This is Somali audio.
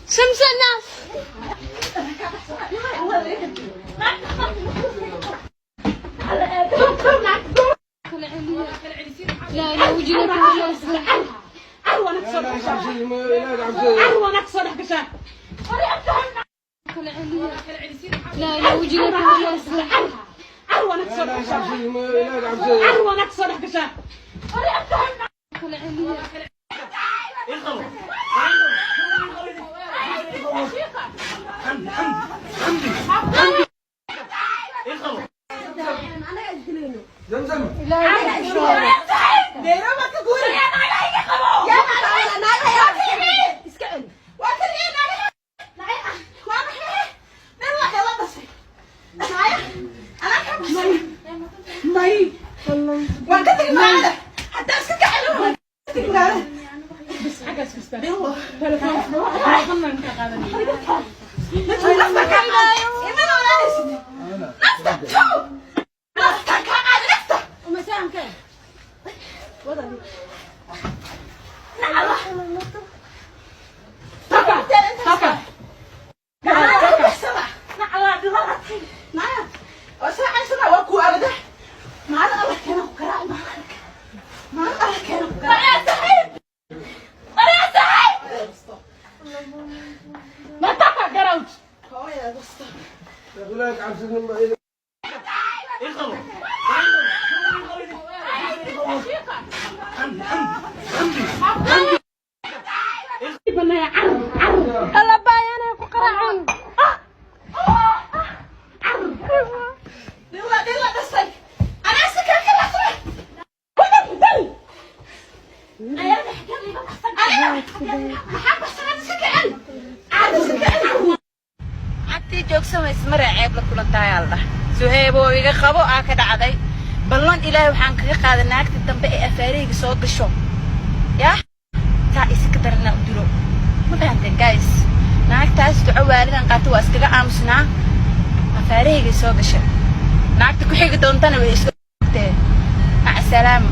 سمسنا لا لا وجهك ولا اسمع أروى نكسر كشان لا لا وجهك ولا اسمع أروى نكسر كشان زمزم لا يقولك عم سنم الله باي انا فقراء عتي joogsan ismare ceeb la kulantaay Allah suheebo iga qabo aa ka dhacday ballan ilaahay waxaan kaga qaaday naagta dambe ee afaariga soo gasho yaa taa iska darna u diro ma fahanteen guys naagtaas duco waalidan qaato waa iskaga aamusnaa afaariga soo gashay naagta ku xigi doontana way isku tagtay mac salaamo